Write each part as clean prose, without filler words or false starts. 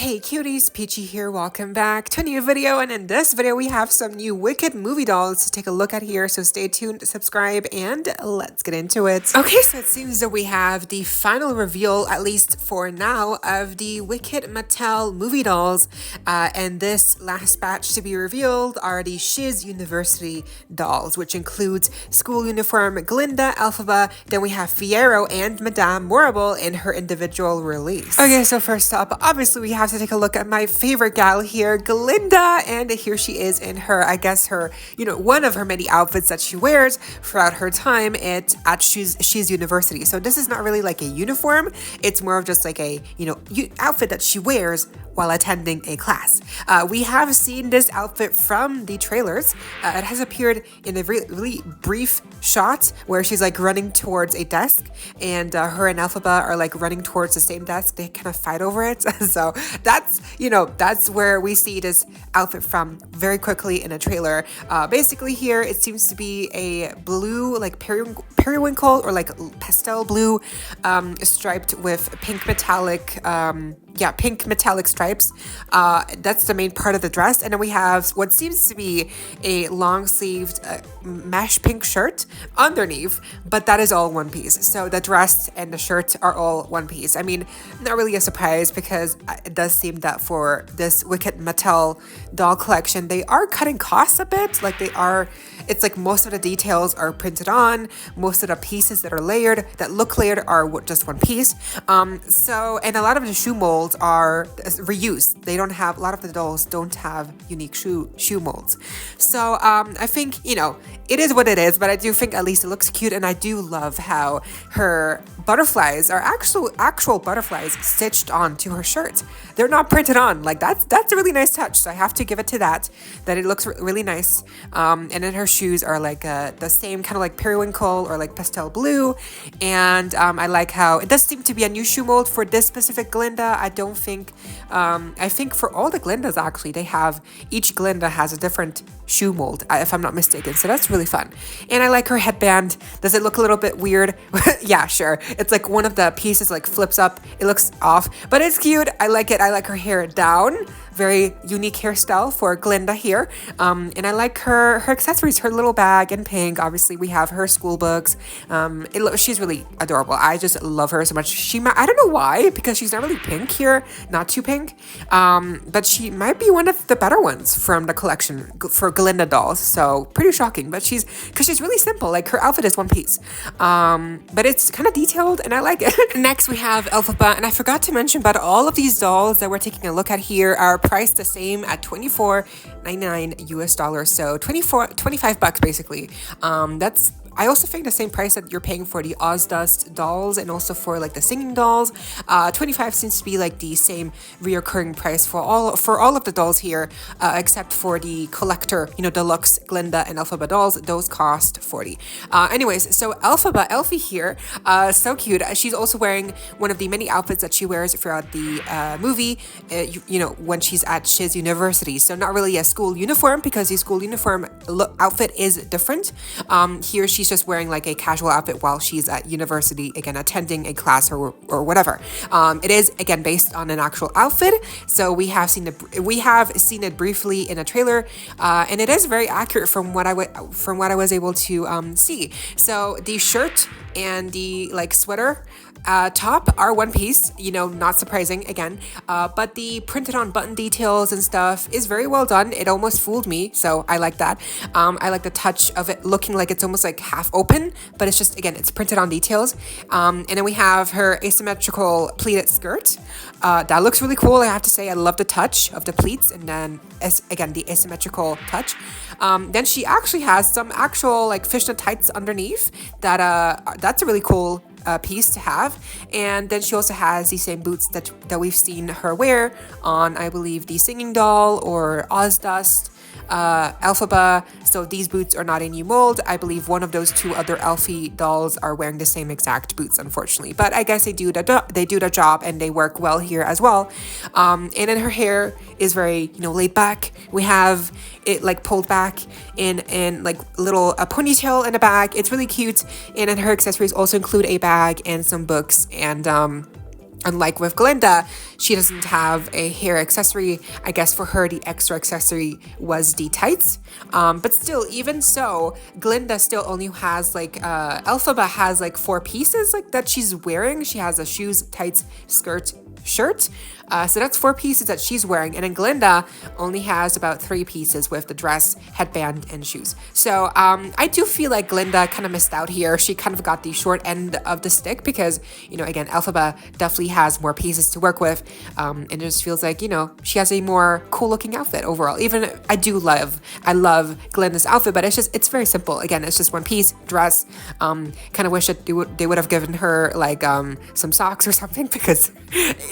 Hey cuties, PeachY here, welcome back to a new video, and in this video we have some new Wicked movie dolls to take a look at here, so stay tuned, subscribe, and let's get into it. Okay, so it seems that we have the final reveal, at least for now, of the Wicked Mattel movie dolls, and this last batch to be revealed are the Shiz University dolls, which includes school uniform Glinda, Elphaba, then we have Fiyero and Madame Morrible in her individual release. Okay, so first up, obviously we have to take a look at my favorite gal here, Glinda, and here she is in her, I guess her, one of her many outfits that she wears throughout her time at Shiz University. So this is not really like a uniform, it's more of just like a, outfit that she wears while attending a class. We have seen this outfit from the trailers. It has appeared in a really brief shot where she's like running towards a desk, and her and Elphaba are like running towards the same desk. They kind of fight over it. So that's where we see this outfit from very quickly in a trailer. Basically here it seems to be a blue, like periwinkle or like pastel blue, striped with pink metallic pink metallic stripes. That's the main part of the dress. And then we have what seems to be a long-sleeved mesh pink shirt underneath, but that is all one piece. So the dress and the shirt are all one piece. I mean, not really a surprise because it does seem that for this Wicked Mattel doll collection, they are cutting costs a bit. It's like most of the details are printed on, most of the pieces that look layered are just one piece. And a lot of the shoe molds are reused. A lot of the dolls don't have unique shoe molds. So I think, it is what it is, but I do think at least it looks cute, and I do love how her butterflies are actual butterflies stitched onto her shirt. They're not printed on. Like that's a really nice touch. So I have to give it to that it looks really nice. And then her shoes are like the same kind of like periwinkle or like pastel blue. And I like how it does seem to be a new shoe mold for this specific Glinda. I think for all the Glindas actually, each Glinda has a different shoe mold, if I'm not mistaken. So that's really fun. And I like her headband. Does it look a little bit weird? Yeah, sure. It's like one of the pieces like flips up. It looks off, but it's cute. I like it. I like her hair down. Very unique hairstyle for Glinda here. And I like her accessories, her little bag in pink. Obviously, we have her school books. She's really adorable. I just love her so much. I don't know why, because she's not really pink here, not too pink. But she might be one of the better ones from the collection for Glinda dolls. So pretty shocking, but she's really simple. Like her outfit is one piece. But it's kind of detailed and I like it. Next we have Elphaba, and I forgot to mention, but all of these dolls that we're taking a look at here are priced the same at $24.99 US, so $25 basically. I also think the same price that you're paying for the Ozdust dolls and also for like the singing dolls. 25 seems to be like the same reoccurring price for all of the dolls here, except for the collector, deluxe Glinda and Elphaba dolls. Those cost 40. Anyways, so Elphie here, so cute. She's also wearing one of the many outfits that she wears throughout the movie, when she's at Shiz University. So not really a school uniform, because the school uniform outfit is different. Here she's just wearing like a casual outfit while she's at university, again attending a class or whatever. It is again based on an actual outfit, so we have seen it briefly in a trailer, and it is very accurate from what I was able to see. So the shirt and the like sweater top are one piece, not surprising again, but the printed on button details and stuff is very well done. It almost fooled me, so I like that. I like the touch of it looking like it's almost like half open, but it's just, again, it's printed on details. And then we have her asymmetrical pleated skirt. That looks really cool, I have to say. I love the touch of the pleats, and then again the asymmetrical touch. Then she actually has some actual like fishnet tights underneath that's a really cool piece to have. And then she also has the same boots that we've seen her wear on, I believe, the singing doll or Ozdust, Elphaba. So these boots are not a new mold. I believe one of those two other Elphie dolls are wearing the same exact boots, unfortunately. But I guess they do the job and they work well here as well. And then her hair is very, laid back. We have it like pulled back in like a ponytail in a bag. It's really cute. And then her accessories also include a bag and some books and Unlike with Glinda, she doesn't have a hair accessory. I guess for her, the extra accessory was the tights. But still, even so, Glinda still only has like, Elphaba has like 4 pieces like that she's wearing. She has a shoes, tights, skirt, shirt. So that's 4 pieces that she's wearing. And then Glinda only has about 3 pieces with the dress, headband, and shoes. So I do feel like Glinda kind of missed out here. She kind of got the short end of the stick because, you know, again, Elphaba definitely has more pieces to work with. And it just feels like, you know, she has a more cool looking outfit overall. Even I love Glinda's outfit, but it's very simple. Again, it's just 1 piece, dress. Kind of wish that they would have given her like some socks or something because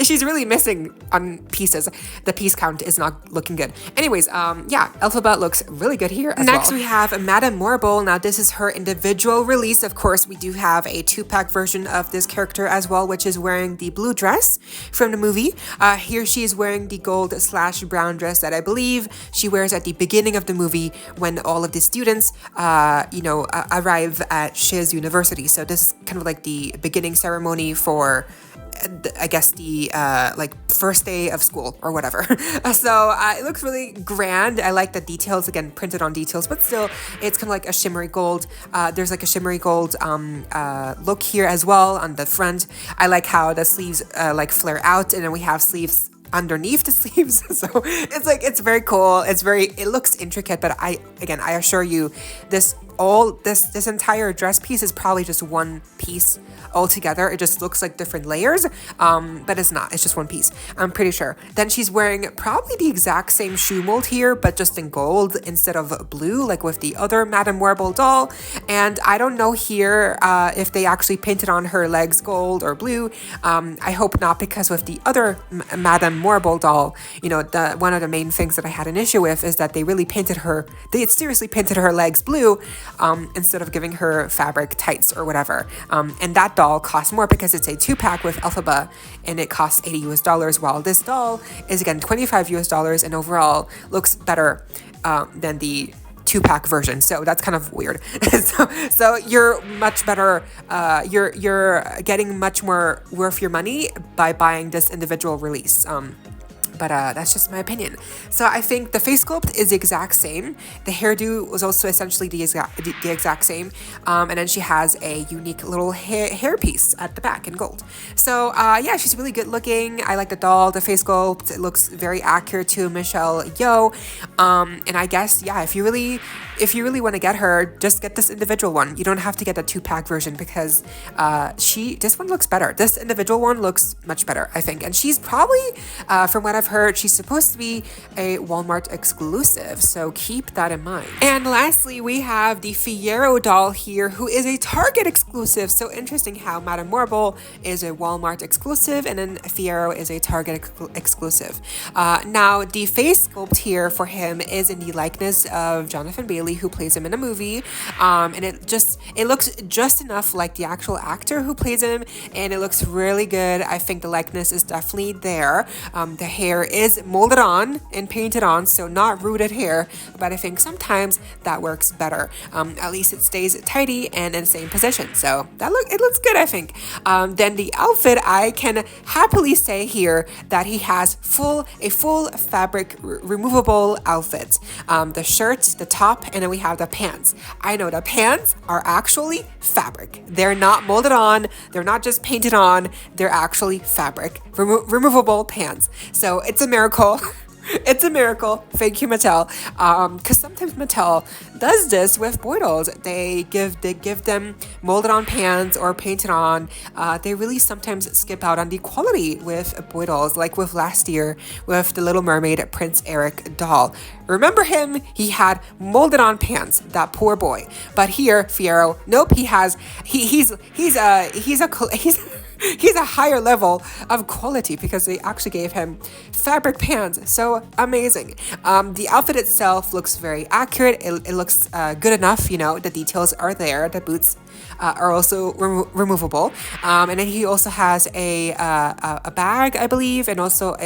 she's really missing on pieces. The piece count is not looking good. Anyways, yeah, Elphaba looks really good here as Next, we have Madame Morrible. Now, this is her individual release. Of course, we do have a 2-pack version of this character as well, which is wearing the blue dress from the movie. Here she is wearing the gold/brown dress that I believe she wears at the beginning of the movie when all of the students, arrive at Shiz University. So this is kind of like the beginning ceremony for I guess the like first day of school or whatever. So it looks really grand. I like the details, again, printed on details, but still it's kind of like a shimmery gold. There's like a shimmery gold look here as well on the front. I like how the sleeves like flare out, and then we have sleeves underneath the sleeves. So it's very cool. It looks intricate, but I assure you this entire dress piece is probably just 1 piece altogether. It just looks like different layers, but it's not. It's just 1 piece, I'm pretty sure. Then she's wearing probably the exact same shoe mold here, but just in gold instead of blue, like with the other Madame Morrible doll. And I don't know here if they actually painted on her legs gold or blue. I hope not, because with the other Madame Morrible doll, you know, one of the main things that I had an issue with is that they seriously painted her legs blue instead of giving her fabric tights or whatever. And that doll costs more because it's a 2-pack with Elphaba, and it costs $80 while this doll is again $25 and overall looks better than the 2-pack version. So that's kind of weird. so you're much better. You're getting much more worth your money by buying this individual release. But that's just my opinion. So I think the face sculpt is the exact same. The hairdo was also essentially the exact same. And then she has a unique little hair piece at the back in gold. So yeah, she's really good looking. I like the doll, the face sculpt. It looks very accurate to Michelle Yeoh. And I guess, yeah, if you really want to get her, just get this individual one. You don't have to get the 2-pack version because this one looks better. This individual one looks much better, I think. And she's probably, from what I've heard, she's supposed to be a Walmart exclusive, so keep that in mind. And lastly, we have the Fiyero doll here, who is a Target exclusive. So interesting how Madame Morrible is a Walmart exclusive and then Fiyero is a Target exclusive. Now, the face sculpt here for him is in the likeness of Jonathan Bailey, who plays him in a movie, and it looks just enough like the actual actor who plays him, and it looks really good. I think the likeness is definitely there. The hair is molded on and painted on, so not rooted hair, but I think sometimes that works better. At least it stays tidy and in the same position, so it looks good, I think. Then the outfit, I can happily say here that he has a full fabric removable outfit. The shirt, the top, and then we have the pants. I know the pants are actually fabric. They're not molded on, they're not just painted on, they're actually fabric, removable pants. So it's a miracle. It's a miracle. Thank you, Mattel. Because sometimes Mattel does this with boy dolls. They give them molded on pants or painted on. They really sometimes skip out on the quality with boy dolls, like with last year with the Little Mermaid Prince Eric doll. Remember him? He had molded on pants. That poor boy. But here, Fiyero, nope. He's a higher level of quality because they actually gave him fabric pants. So amazing. The outfit itself looks very accurate. It looks good enough. You know, the details are there. The boots are also removable. And then he also has a bag, I believe, and also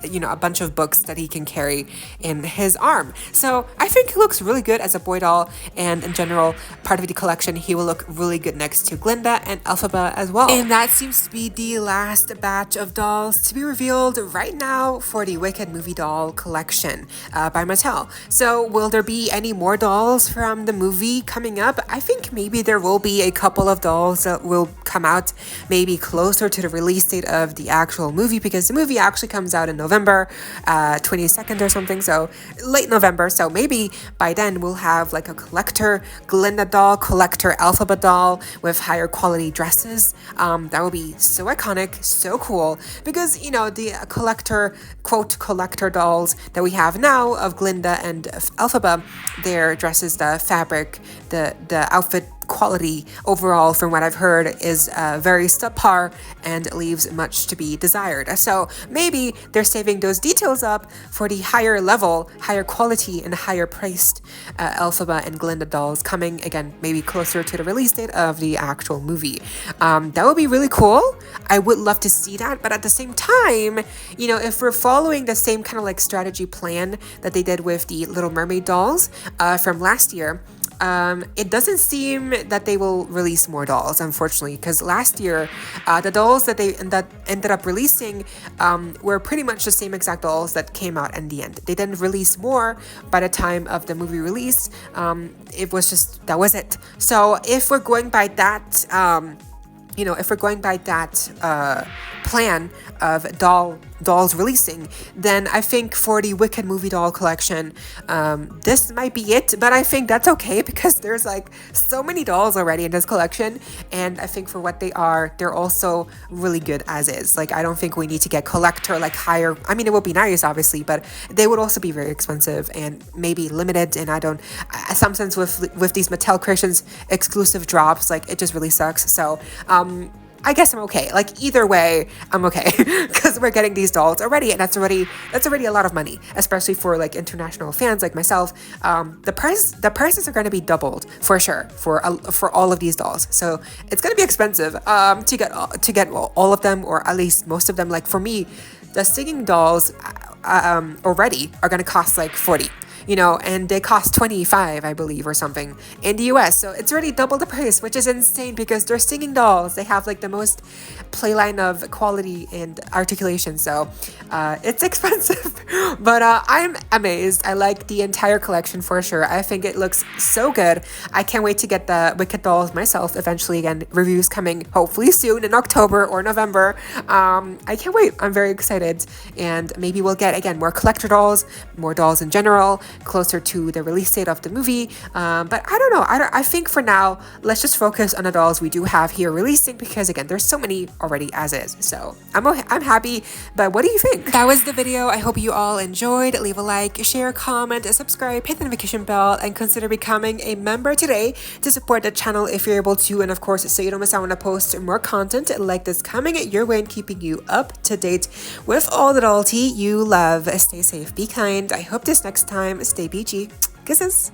you know, a bunch of books that he can carry in his arm. So I think he looks really good as a boy doll, and in general, part of the collection, he will look really good next to Glinda and Elphaba as well. And that seems to be the last batch of dolls to be revealed right now for the Wicked movie doll collection by Mattel. So will there be any more dolls from the movie coming up? I think maybe there will be a couple of dolls that will come out maybe closer to the release date of the actual movie, because the movie actually comes out in November 22nd or something, so late November. So maybe by then we'll have like a collector Glinda doll, collector Elphaba doll with higher quality dresses. That would be so iconic, so cool, because you know the collector, quote, collector dolls that we have now of Glinda and Elphaba, their dresses, the fabric, the outfit quality overall, from what I've heard, is very subpar and leaves much to be desired. So maybe they're saving those details up for the higher level, higher quality, and higher priced Elphaba and Glinda dolls coming again, maybe closer to the release date of the actual movie. That would be really cool. I would love to see that, but at the same time, you know, if we're following the same kind of like strategy plan that they did with the Little Mermaid dolls from last year, it doesn't seem that they will release more dolls, unfortunately, because last year the dolls that ended up releasing were pretty much the same exact dolls that came out in the end. They didn't release more by the time of the movie release. It was just, that was it. So if we're going by that, you know, if we're going by that plan of dolls releasing, then I think for the Wicked movie doll collection, this might be it, but I think that's okay because there's like so many dolls already in this collection, and I think for what they are, they're also really good as is. Like, I don't think we need to get collector, like higher, I mean, it would be nice obviously, but they would also be very expensive and maybe limited, and I don't, some sense with these Mattel Creations exclusive drops, like it just really sucks. So I guess I'm okay. Like, either way, I'm okay because we're getting these dolls already, and that's already a lot of money, especially for like international fans like myself. The prices are going to be doubled for sure for all of these dolls, so it's going to be expensive to get all of them, or at least most of them. Like for me, the singing dolls already are going to cost like 40. You know, and they cost 25, I believe, or something in the US. So it's already double the price, which is insane because they're singing dolls. They have like the most playline of quality and articulation. So it's expensive, but I'm amazed. I like the entire collection for sure. I think it looks so good. I can't wait to get the Wicked dolls myself eventually. Again, reviews coming hopefully soon in October or November. I can't wait. I'm very excited. And maybe we'll get, again, more collector dolls, more dolls in general, closer to the release date of the movie, but I don't know. I think for now, let's just focus on the dolls we do have here releasing, because again, there's so many already as is. So I'm happy. But what do you think? That was the video. I hope you all enjoyed. Leave a like, share, comment, subscribe, hit the notification bell, and consider becoming a member today to support the channel if you're able to, and of course, so you don't miss out when I post more content like this coming your way and keeping you up to date with all the doll tea you love. Stay safe, be kind. I hope this next time. Stay peachy. Kisses.